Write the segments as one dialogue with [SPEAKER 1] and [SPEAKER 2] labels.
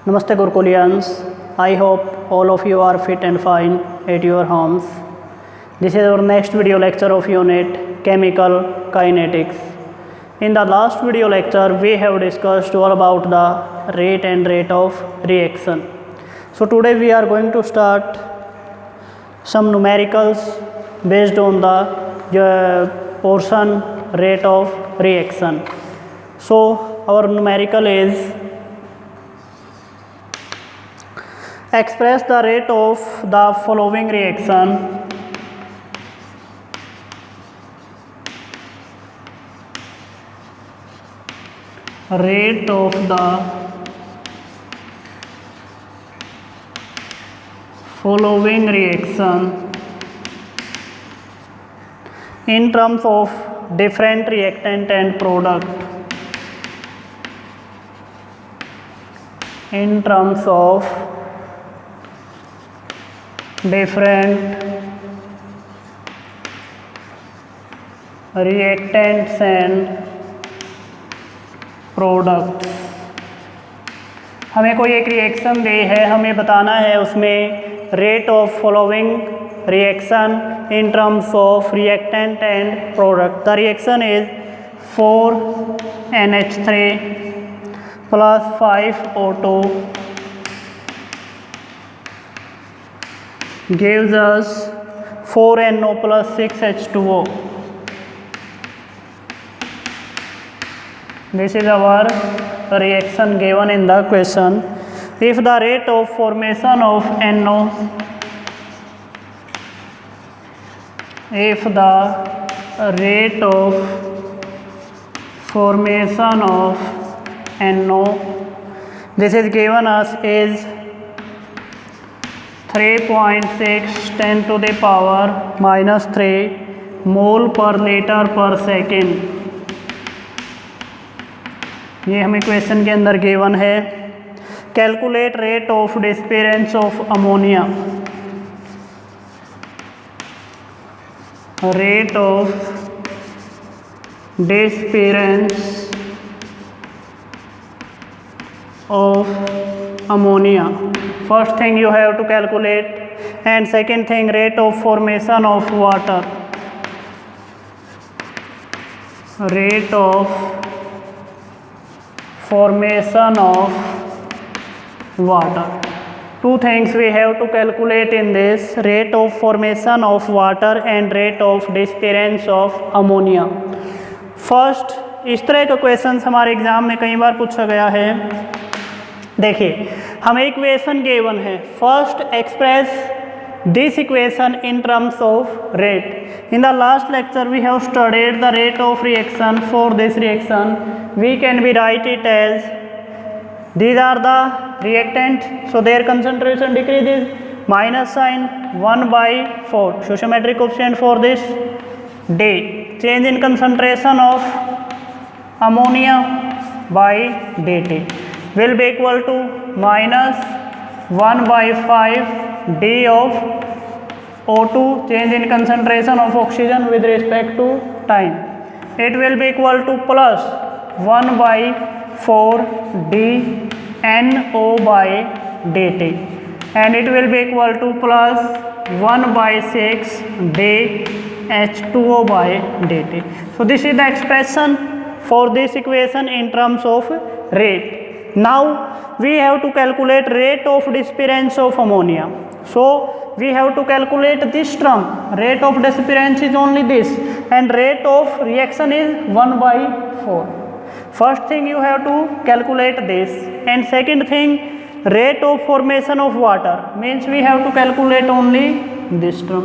[SPEAKER 1] Namaste Gurkulians. I hope all of you are fit and fine at your homes. This is our next video lecture of unit Chemical Kinetics. In the last video lecture, we have discussed all about the rate of reaction. So today we are going to start some numericals based on the portion rate of reaction. So our numerical is express the rate of the following reaction. Rate of the following reaction in terms of different reactant and product. In terms of different reactants and product. हमें कोई एक reaction दे है, हमें बताना है उसमें rate of following reaction in terms of reactant and product. The reaction is 4NH3 plus 5O2 gives us 4NO plus 6H2O. This is our reaction given in the question. If the rate of formation of NO, if the rate of formation of NO, this is given us is 3.6 10 to the power minus 3 mole per liter per second. ये हमें question के अंदर given है. Calculate rate of disappearance of ammonia. Rate of disappearance of ammonia. First thing you have to calculate, and second thing rate of formation of water. Rate of formation of water. Two things we have to calculate in this: rate of formation of water and rate of disappearance of ammonia. First, इस तरह का question हमारे exam में कई बार पूछा गया है. देखिए, हमें इक्वेशन गिवन है. First express this equation in terms of rate. In the last lecture we have studied the rate of reaction. For this reaction we can be write it as, these are the reactant, so their concentration decreases, minus sign 1/4 stoichiometric coefficient for this day. Change in concentration of ammonia by dt will be equal to minus 1/5 d of O2, change in concentration of oxygen with respect to time. It will be equal to plus 1/4 d NO by dt, and it will be equal to plus 1/6 d H2O by dt. So this is the expression for this equation in terms of rate. Now we have to calculate rate of disappearance of ammonia. So we have to calculate this term. Rate of disappearance is only this, and rate of reaction is 1/4. First thing you have to calculate this, and second thing rate of formation of water means we have to calculate only this term.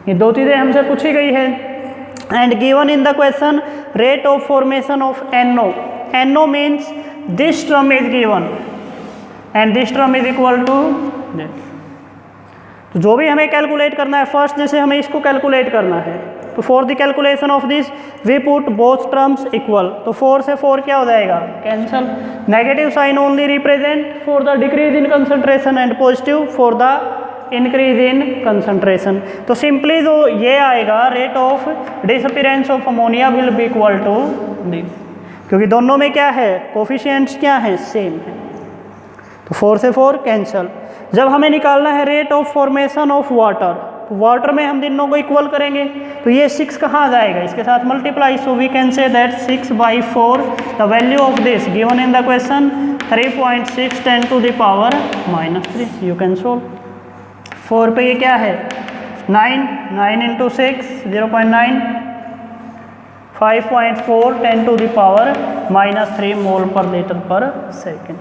[SPEAKER 1] ये दो चीज़ें हमसे पूछी गई है. And given in the question rate of formation of NO. NO means this term is given and this term is equal to this. तो जो भी हमें कैलकुलेट करना है, फर्स्ट जैसे हमें इसको कैलकुलेट करना है, तो for the calculation of this we put both terms equal. तो 4 से 4 क्या हो जाएगा, cancel. Negative sign only represent for the decrease in concentration and positive for the increase in concentration. तो सिंपली जो ये आएगा rate of disappearance of ammonia will be equal to this, क्योंकि दोनों में क्या है, कोफिशिएंट्स क्या है, सेम है. तो 4 से 4 कैंसल। जब हमें निकालना है rate of formation of water, तो वाटर में हम दोनों को इक्वल करेंगे, तो ये 6 कहाँ जाएगा, इसके साथ multiply. So we can say that 6/4 the value of this given in the question 3.6 10 to the power -3। You can solve. 4 पे ये क्या है 9, 9 into 6 0.9, 5.4 10 to the power -3 mole per liter per second.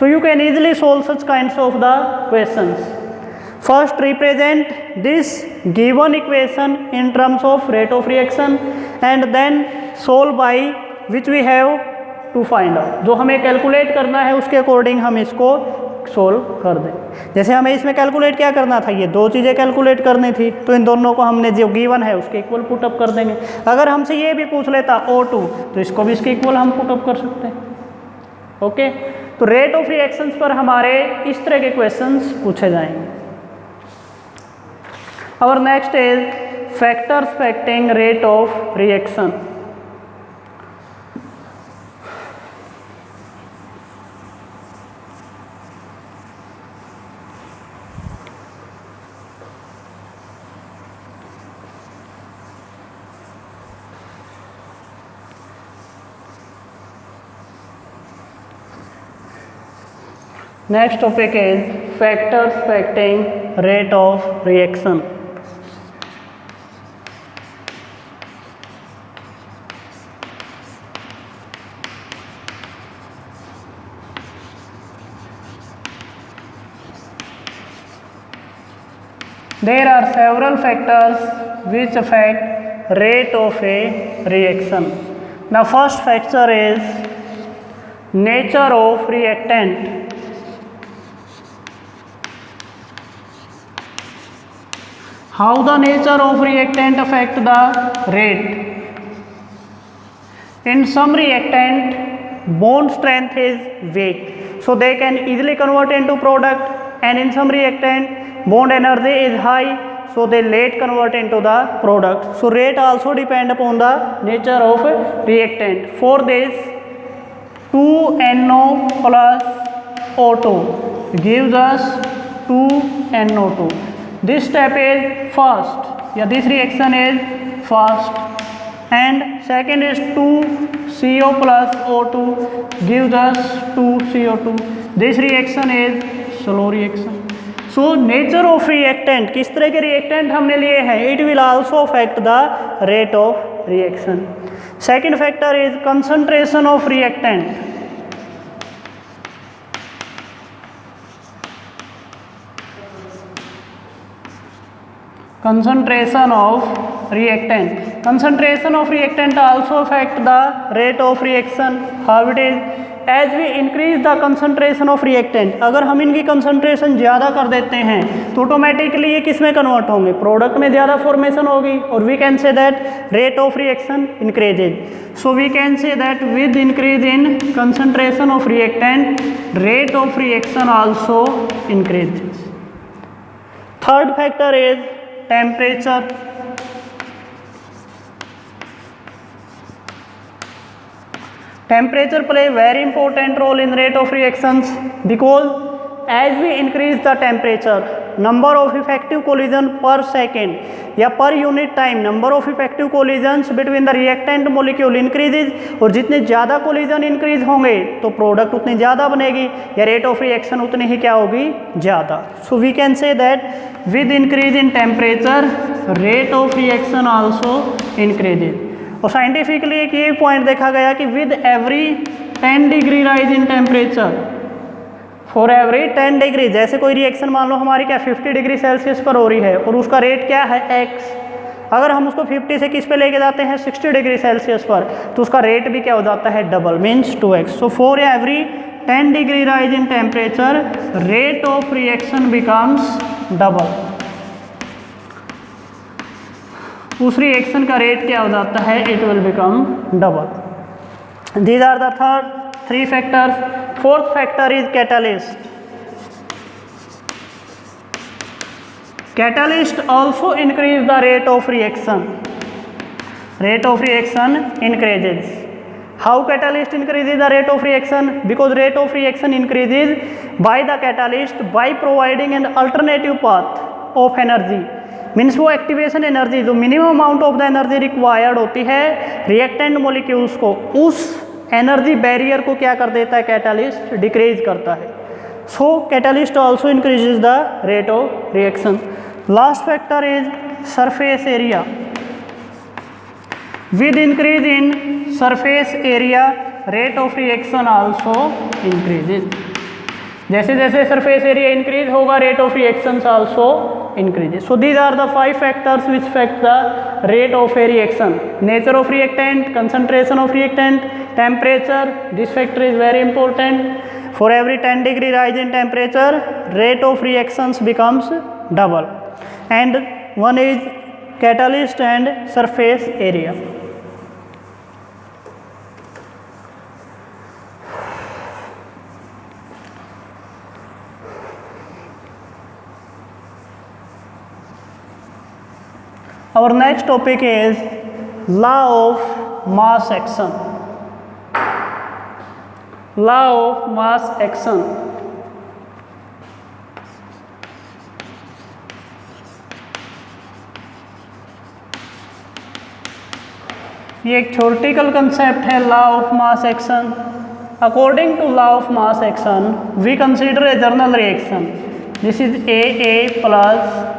[SPEAKER 1] So you can easily solve such kinds of the questions. First represent this given equation in terms of rate of reaction and then solve by which we have to find out. जो हमें calculate करना है उसके according हम इसको solve कर दें। जैसे हमें इसमें कैलकुलेट क्या करना था, ये दो चीज़ें कैलकुलेट करनी थी, तो इन दोनों को हमने जो गिवन है उसके इक्वल पुटअप कर देंगे। अगर हमसे ये भी पूछ लेता O2 तो इसको भी इसके इक्वल हम पुटअप कर सकते हैं। ओके, तो रेट ऑफ रिएक्शंस पर हमारे इस तरह के क्वेश्चंस पूछे जाएंगे। Our next is factors affecting rate of reaction. Next topic is factors affecting rate of reaction. There are several factors which affect rate of a reaction. The first factor is nature of reactant. How the nature of reactant affect the rate? In some reactant, bond strength is weak, so they can easily convert into product, and in some reactant, bond energy is high, so they late convert into the product. So rate also depend upon the nature of reactant. For this, 2NO plus O2 gives us 2NO2. This step is fast, yeah, this reaction is fast, and second is 2CO plus O2 gives us 2CO2. This reaction is slow reaction. So nature of reactant, किस तरह के reactant हमने लिए हैं, it will also affect the rate of reaction. Second factor is concentration of reactant. Concentration of reactant. Concentration of reactant also affect the rate of reaction. How it is? As we increase the concentration of reactant, अगर हम इनकी concentration ज़्यादा कर देते हैं तो automatically ये किस में कन्वर्ट होंगे, प्रोडक्ट में ज़्यादा फॉर्मेशन होगी, और we can say that rate of reaction increases. So we can say that with increase in concentration of reactant, rate of reaction also increases. Third factor is temperature. Temperature play very important role in rate of reactions because as we increase the temperature, number of effective collision per second या per unit time number of effective collisions between the reactant molecule increases, और जितने ज़्यादा collision increase होंगे तो product उतनी ज़्यादा बनेगी या rate of reaction उतनी ही क्या होगी, ज़्यादा. So we can say that with increase in temperature, rate of reaction also increases. और साइंटिफिकली एक ये पॉइंट देखा गया कि with every 10 degree rise in temperature, for every 10 degree, जैसे कोई रिएक्शन मान लो हमारी क्या 50 डिग्री सेल्सियस पर हो रही है और उसका रेट क्या है x, अगर हम उसको 50 से किस पे लेके जाते हैं 60 डिग्री सेल्सियस पर, तो उसका रेट भी क्या हो जाता है, double, means 2x. So for every 10 degree rise in temperature, rate of reaction becomes double. उस रिएक्शन का रेट क्या हो जाता है, it will become double. These are the three factors. Fourth factor is catalyst. Catalyst also increase the rate of reaction. Rate of reaction increases. How catalyst increases the rate of reaction? Because rate of reaction increases by the catalyst by providing an alternative path of energy. Means वो activation energy जो minimum amount of the energy required होती है reactant molecules को, उस energy barrier को क्या कर देता है कैटालिस्ट, डिक्रीज करता है. So catalyst also increases the rate of reaction. Last factor is surface area. With increase in surface area rate of reaction also increases. जैसे जैसे सरफेस एरिया इंक्रीज होगा rate of reactions also increases. So these are the 5 factors which affect the rate of a reaction. Nature of reactant, concentration of reactant, temperature. This factor is very important. For every 10 degree rise in temperature, rate of reactions becomes double. And one is catalyst and surface area. Our next topic is law of mass action. Law of mass action. ये एक theoretical concept है law of mass action. According to law of mass action we consider a general reaction. This is a plus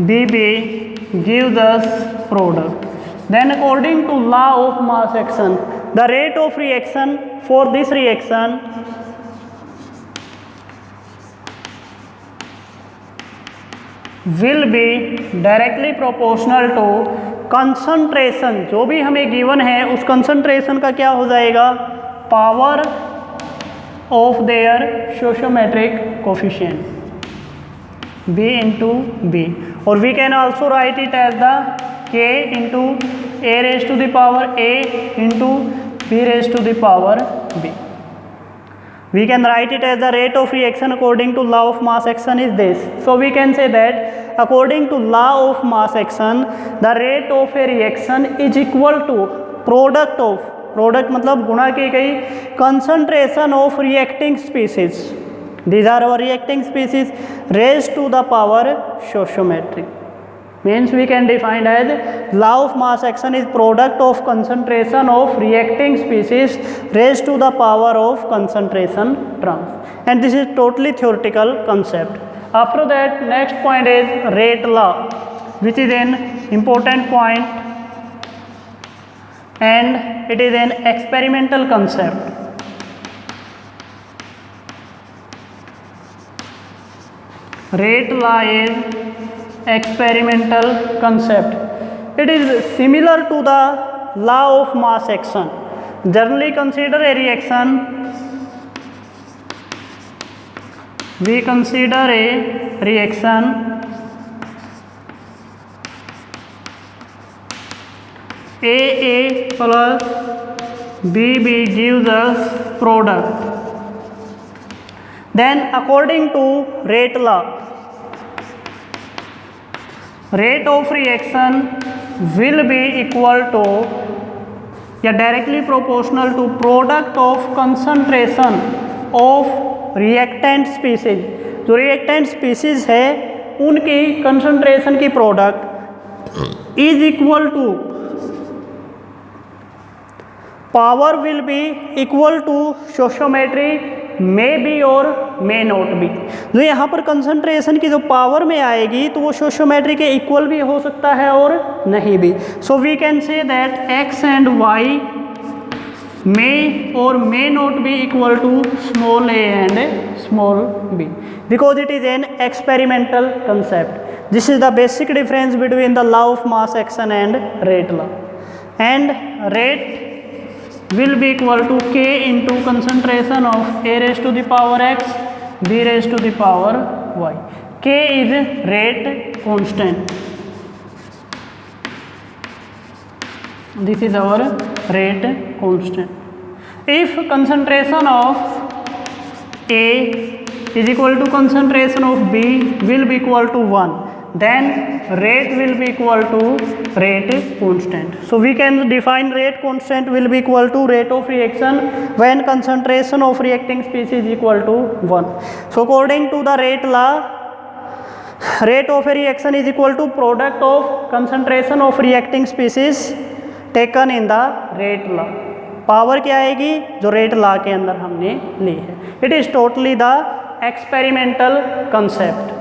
[SPEAKER 1] BB gives us product. Then according to law of mass action, the rate of reaction for this reaction will be directly proportional to concentration. जो भी हमें given है उस concentration का क्या हो जाएगा, power of their stoichiometric coefficient B into B. और we can also write it as the K into A raised to the power A into B raised to the power B. We can write it as the rate of reaction according to law of mass action is this. So we can say that according to law of mass action, the rate of a reaction is equal to product of, product मतलब गुणा की गई concentration of reacting species. These are our reacting species raised to the power stoichiometric. Means we can define as law of mass action is product of concentration of reacting species raised to the power of concentration terms. And this is totally theoretical concept. After that, next point is rate law, which is an important point and it is an experimental concept. Rate law is experimental concept. It is similar to the law of mass action. Generally consider a reaction. We consider a reaction A plus BB gives us product. Then according to rate law, rate of reaction will be equal to या directly proportional to product of concentration of reactant species. जो reactant species है उनकी concentration की product is equal to power will be equal to stoichiometry may be और may not B. जो यहाँ पर concentration की जो पावर में आएगी तो वो स्टोइचोमेट्री के इक्वल भी हो सकता है और नहीं भी. So we can say that X and Y may और may not be equal to small a and small b because it is an experimental concept. This is the basic difference between the law of mass action and rate law. And rate will be equal to K into concentration of A raised to the power X, B raised to the power Y. K is rate constant. This is our rate constant. If concentration of A is equal to concentration of B will be equal to 1, then rate will be equal to rate constant. So we can define rate constant will be equal to rate of reaction when concentration of reacting species is equal to 1. So according to the rate law, rate of a reaction is equal to product of concentration of reacting species taken in the rate law. Power क्या आएगी जो rate law के अंदर हमने ली है. It is totally the experimental concept.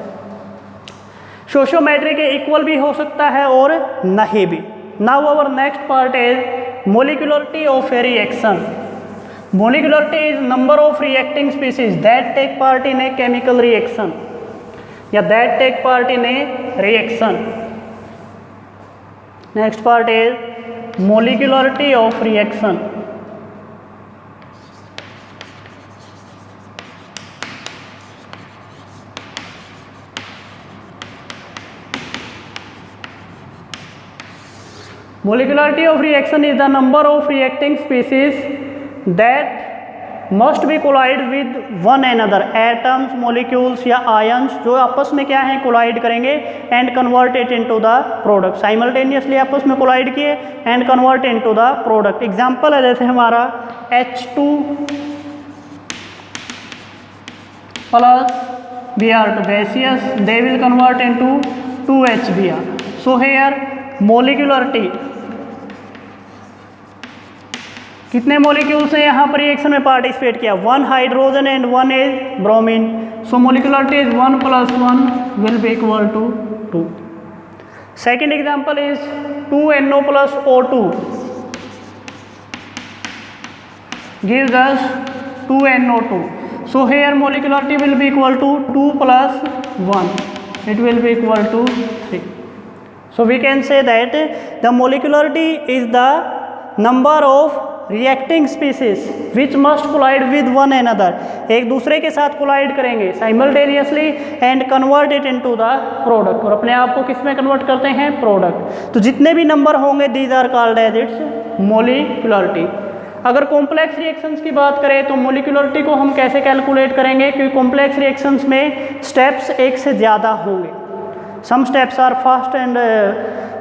[SPEAKER 1] Stoichiometry के equal भी हो सकता है और नहीं भी. Now our next part is molecularity of a reaction. Molecularity is number of reacting species that take part in a chemical reaction या that take part in a reaction. Next part is molecularity of reaction. Molecularity of reaction is the number of reacting species that must be collide with one another. Atoms, molecules या ions जो आपस में क्या है collide करेंगे and convert it into the product. Simultaneously आपस में collide किए and convert into the product. Example है जैसे हमारा H2 plus Br2 gaseous, they will convert into 2HBr. So here molecularity कितने मॉलिक्यूल्स ने यहाँ पर रिएक्शन में पार्टिसिपेट किया. 1 hydrogen and 1 is bromine. So molecularity is 1 + 1 will be equal to 2. Second example is 2NO + O2 gives us 2NO2. So here molecularity will be equal to 2 + 1. It will be equal to 3. So we can say that the molecularity is the number of reacting species which must collide with one another. एक दूसरे के साथ collide करेंगे simultaneously and convert it into the product. और अपने आप को किस में कन्वर्ट करते हैं? प्रोडक्ट. तो जितने भी नंबर होंगे these are called as its molecularity. अगर कॉम्प्लेक्स रिएक्शंस की बात करें तो मोलिकुलरिटी को हम कैसे कैलकुलेट करेंगे? क्योंकि कॉम्प्लेक्स रिएक्शंस में स्टेप्स एक से ज़्यादा होंगे. some steps are fast and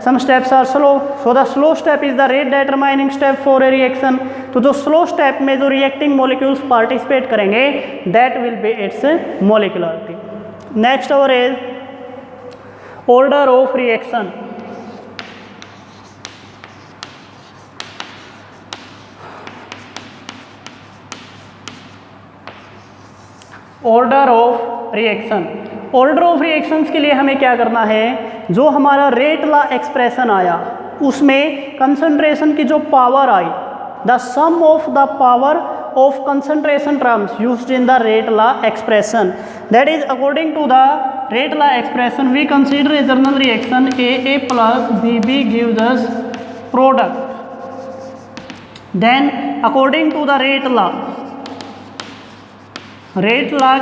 [SPEAKER 1] some steps are slow. So the slow step is the rate determining step for a reaction. तो जो slow step में जो reacting molecules participate करेंगे that will be its molecularity. Next our is order of reaction. Order of reaction. Order of reactions के लिए हमें क्या करना है? जो हमारा रेट लॉ एक्सप्रेशन आया उसमें कंसंट्रेशन की जो पावर आई, the sum of the power of concentration terms used in the rate law expression, that is according to the rate law expression we consider a general reaction AA plus BB gives us product. Then according to the rate law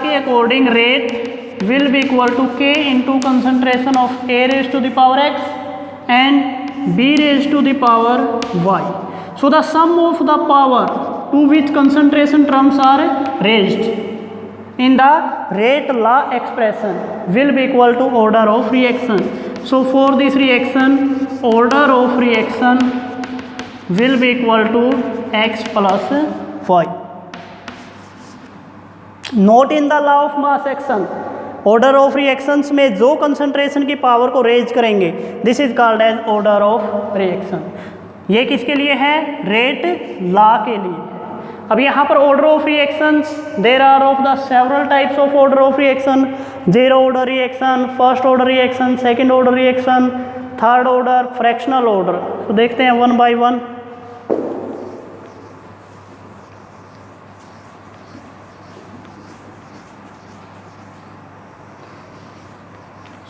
[SPEAKER 1] के according rate will be equal to K into concentration of A raised to the power X and B raised to the power Y. So the sum of the power to which concentration terms are raised in the rate law expression will be equal to order of reaction. So for this reaction order of reaction will be equal to X plus Y. Note in the law of mass action, order of reactions में जो concentration की power को raise करेंगे this is called as order of reaction. ये किसके लिए है? Rate law के लिए. अब यहाँ पर order of reactions there are of the several types of order of reaction. Zero order reaction, first order reaction, second order reaction, third order, fractional order. तो देखते हैं one by one.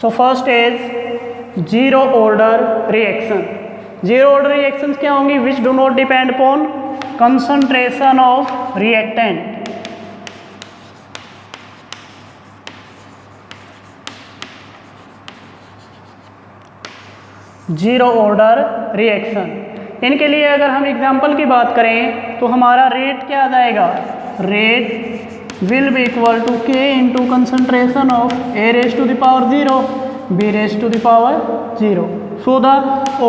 [SPEAKER 1] So first is zero order reaction. Zero order reactions क्या होंगी? Which do not depend upon concentration of reactant. Zero order reaction. इनके लिए अगर हम example की बात करें तो हमारा रेट क्या आ जाएगा? Rate will be equal to K into concentration of A raised to the power 0 b raised to the power 0. So the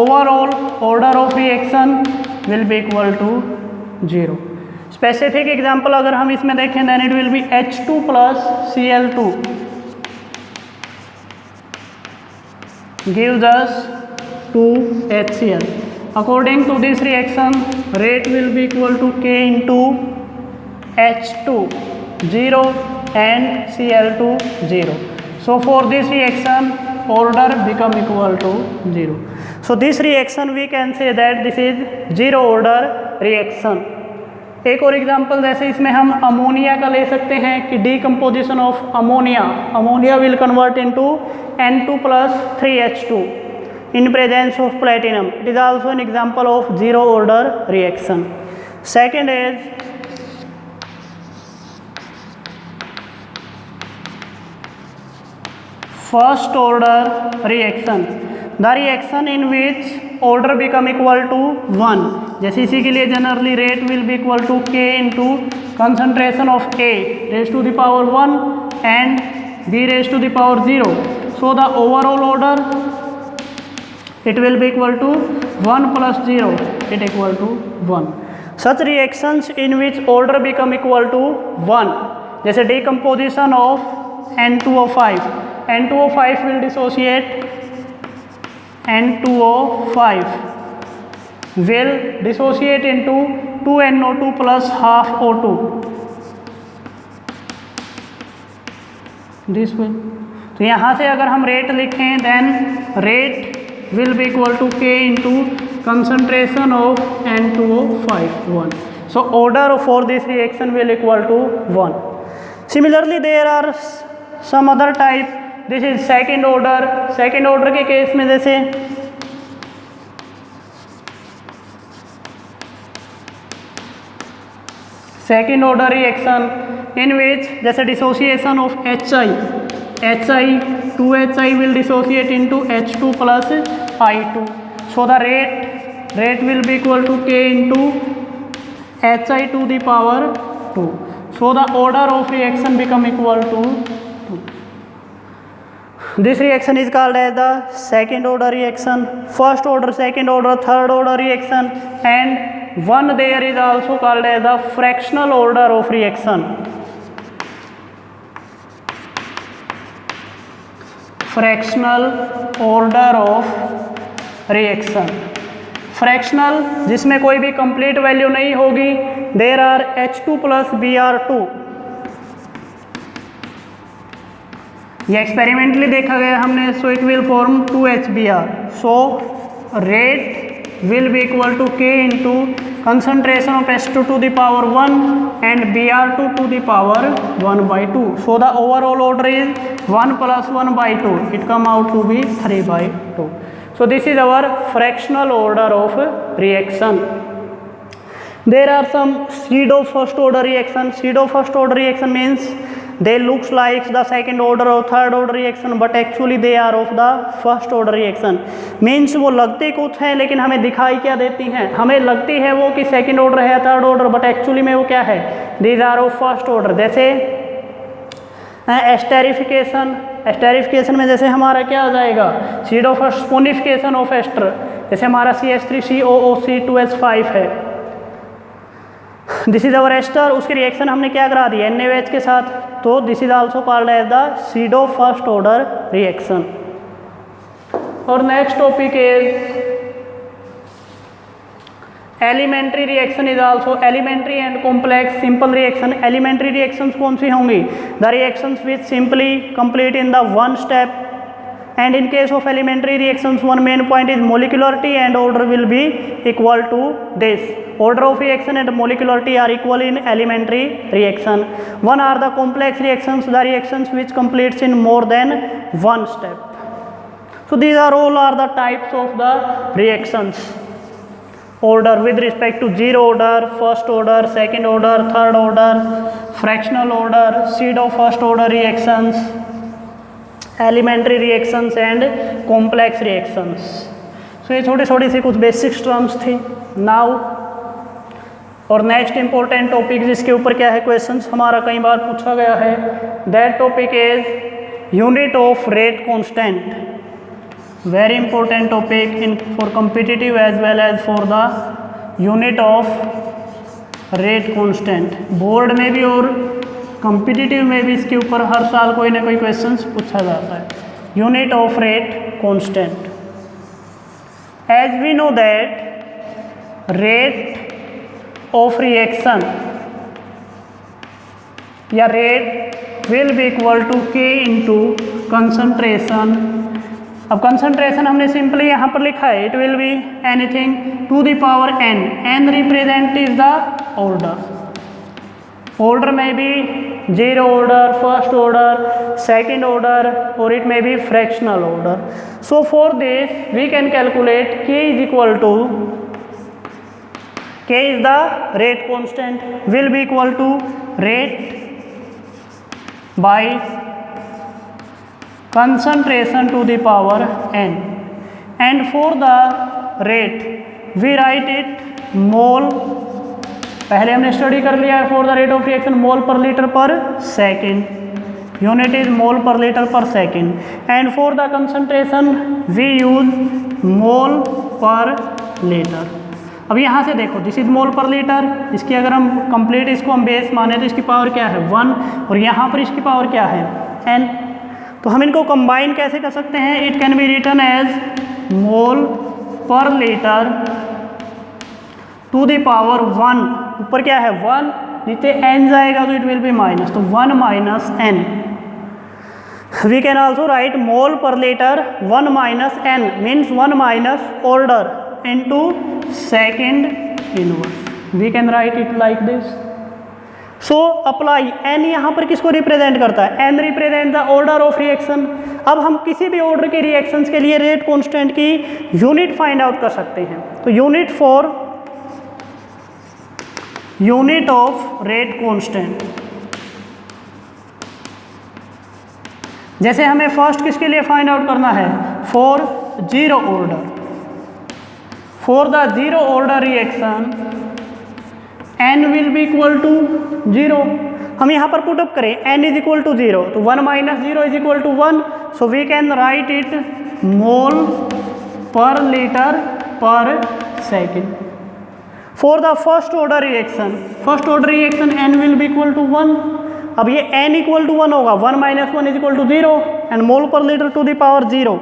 [SPEAKER 1] overall order of reaction will be equal to 0. Specific example अगर हम इसमें देखें then it will be H2 plus Cl2 gives us 2HCl. According to this reaction, rate will be equal to K into H2 0 and Cl2 0. So for this reaction, order become equal to 0. So this reaction we can say that this is zero order reaction. एक और example जैसे इसमें हम ammonia का ले सकते हैं कि decomposition of ammonia will convert into N2 plus 3H2 in presence of platinum. It is also an example of zero order reaction. Second is first order reaction. The reaction in which order become equal to 1. जैसे इसी के लिए generally rate will be equal to K into concentration of A raise to the power 1 and B raise to the power 0. So the overall order it will be equal to 1 plus 0 it equal to 1. Such reactions in which order become equal to 1 जैसे decomposition of N2O5. N2O5 will dissociate N2O5 will dissociate into 2NO2 plus half O2. This will. तो यहाँ से अगर हम rate लिखें then rate will be equal to K into concentration of N2O5 1. So order for this reaction will equal to 1. Similarly there are some other type. This is second order. Second order के case में जैसे second order reaction in which जैसे dissociation of HI 2HI will dissociate into H2 plus I2. So the rate will be equal to K into HI to the power 2. So the order of reaction become equal to 2. This reaction is called as the second order reaction, first order, second order, third order reaction, and one there is also called as the fractional order of reaction. Fractional order of reaction. Fractional जिसमें कोई भी complete value नहीं होगी. There are H2 plus Br2. ये experimentally देखा गया हमने. So it will form 2HBr. So rate will be equal to K into concentration of H2 to the power 1 and Br2 to the power 1 by 2. So the overall order is 1 plus 1 by 2. It come out to be 3 by 2. So this is our fractional order of reaction. There are some pseudo first order reaction. Pseudo first order reaction means they looks like the second order or third order reaction but actually they are of the first order reaction. Means वो लगते कुछ हैं लेकिन हमें दिखाई क्या देती हैं. हमें लगती है वो कि सेकंड ऑर्डर है थर्ड ऑर्डर बट एक्चुअली में वो क्या है. These are of first order. जैसे एस्टेरिफिकेशन. एस्टेरिफिकेशन में जैसे हमारा क्या आ जाएगा pseudo first saponification of ester. जैसे हमारा CH3COOC2H5 है. This is our ester. उसकी रिएक्शन हमने क्या करा दी NaOH के साथ. तो this is also called as the pseudo first order reaction. और next topic is elementary reaction. Is also elementary and complex simple reaction. Elementary reactions कौन सी होंगी. The reactions which simply complete in the one step. And in case of elementary reactions, one main point is molecularity and order will be equal to this. Order of reaction and molecularity are equal in elementary reaction. One are the complex reactions, the reactions which completes in more than one step. So these are all are the types of the reactions. Order with respect to zero order, first order, second order, third order, fractional order, pseudo first order reactions, elementary reactions and complex reactions. So ये छोटी छोटी सी कुछ basics terms थी. Now और next important topic जिसके ऊपर क्या है क्वेश्चंस हमारा कई बार पूछा गया है. That topic is unit of rate constant, very important topic in for competitive as well as for the unit of rate constant. Board में भी और कॉम्पिटिटिव में भी इसके ऊपर हर साल कोई ना कोई क्वेश्चंस पूछा जाता है. Unit of rate constant. As we know that rate of reaction या rate will be equal to k into concentration. अब कंसंट्रेशन हमने सिंपली यहाँ पर लिखा है, it will be anything to the power n. n represent is the order. Order में भी zero order, first order, second order, और it may be fractional order. So for this we can calculate k is equal to, k is the rate constant, will be equal to rate by concentration to the power n. And for the rate we write it mole. पहले हमने study कर लिया है for the rate of reaction mole पर litre per second. Unit is mole पर litre per second. And for the concentration we use mole पर litre. अब यहाँ से देखो, दिस इज मोल पर लीटर. इसकी अगर हम कंप्लीट इसको हम बेस माने तो इसकी पावर क्या है 1, और यहाँ पर इसकी पावर क्या है n. तो हम इनको कंबाइन कैसे कर सकते हैं? It can be written as mole पर लीटर टू द पावर 1. ऊपर क्या है 1, नीचे n जाएगा तो इट विल बी माइनस, तो 1 minus n. We can also write mole पर litre 1 minus n means 1 minus order into second inverse. We can write it like this. So apply n यहाँ पर किसको रिप्रेजेंट करता है? n represent the order of reaction. अब हम किसी भी ऑर्डर के रिएक्शंस के लिए रेट कांस्टेंट की यूनिट फाइंड आउट कर सकते हैं. तो unit for unit of rate constant, जैसे हमें फर्स्ट किसके लिए फाइंड आउट करना है? For zero order. For the zero order reaction n will be equal to 0. हम यहाँ पर पुटअप करें n इज इक्वल टू 0, तो 1 minus 0 is equal to 1. So we can write it mole पर litre per second. For the first order reaction n will be equal to 1. अब ये n equal to 1 होगा, 1 minus 1 is equal to 0 and mole पर litre to the power 0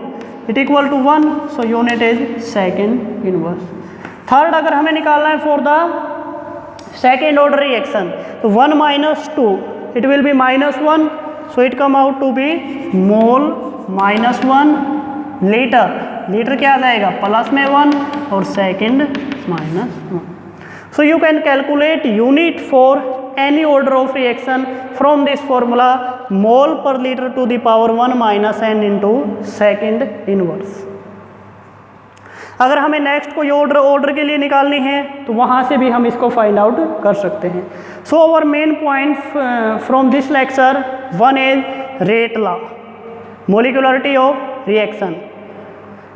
[SPEAKER 1] it equal to 1. So unit is second inverse. Third अगर हमें निकालना है for the second order reaction, तो 1 minus 2 it will be minus 1. So it come out to be mole minus 1 litre. Litre क्या आ जाएगा? Plus में 1 और second minus 1. So you can calculate unit for any order of reaction from this formula mole पर litre to the power 1 minus n into second inverse. अगर हमें next कोई order के लिए निकालनी है तो वहाँ से भी हम इसको फाइंड आउट कर सकते हैं. So our main point from this lecture, one is rate law, molecularity of reaction.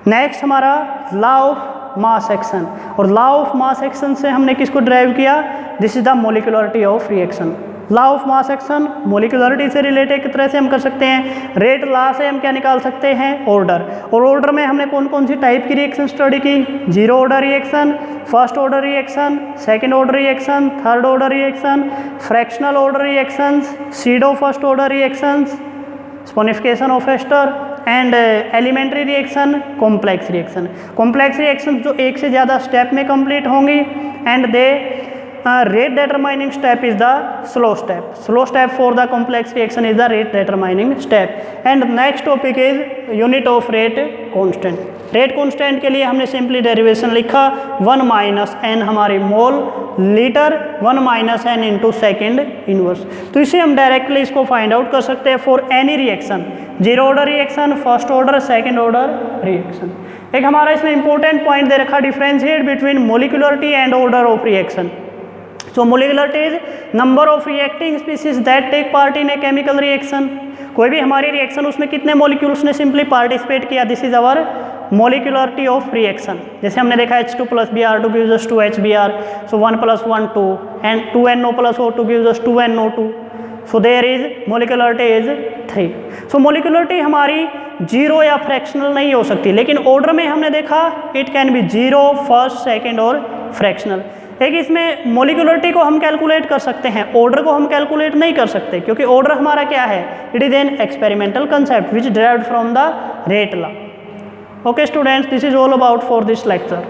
[SPEAKER 1] Next हमारा लॉ ऑफ मास एक्शन, और लॉ ऑफ मास एक्शन से हमने किसको ड्राइव किया? This is the molecularity of reaction. Law of mass action molecularity से related किस तरह से हम कर सकते हैं? रेट लॉ से हम क्या निकाल सकते हैं? ऑर्डर. और ऑर्डर में हमने कौन कौन सी टाइप की रिएक्शन स्टडी की? Zero order reaction, first order reaction, second order reaction, third order reaction, fractional order reactions, pseudo first order reactions, saponification of ester and elementary reaction, complex reaction. Complex reaction जो एक से ज़्यादा step में complete होंगी and they rate determining step is the slow step. Slow step for the complex reaction is the rate determining step. And next topic is unit of rate constant. Rate constant के लिए हमने simply derivation लिखा 1 minus n हमारी mole litre 1 minus n into second inverse. तो इसे हम directly इसको find out कर सकते हैं for any reaction, zero order reaction, first order, second order reaction. एक हमारा इसमें इंपॉर्टेंट पॉइंट दे रखा, differentiate between molecularity and order of reaction. So molecularity is number of reacting species that take part in a chemical reaction. कोई भी हमारी reaction उसमें कितने molecules ने सिंपली पार्टिसिपेट किया, this is our molecularity of reaction. जैसे हमने देखा H2 plus Br2 gives us 2 HBr, so 1 plus 1 2 and 2NO plus O2 gives us 2NO2. So there is molecularity is 3। So molecularity हमारी zero या fractional नहीं हो सकती, लेकिन ऑर्डर में हमने देखा it can B zero, first, second और फ्रैक्शनल। एक इसमें मोलिकुलरिटी को हम कैलकुलेट कर सकते हैं, ऑर्डर को हम कैलकुलेट नहीं कर सकते, क्योंकि ऑर्डर हमारा क्या है, it is an experimental concept which derived from the rate law. Okay students, this is all about for this lecture.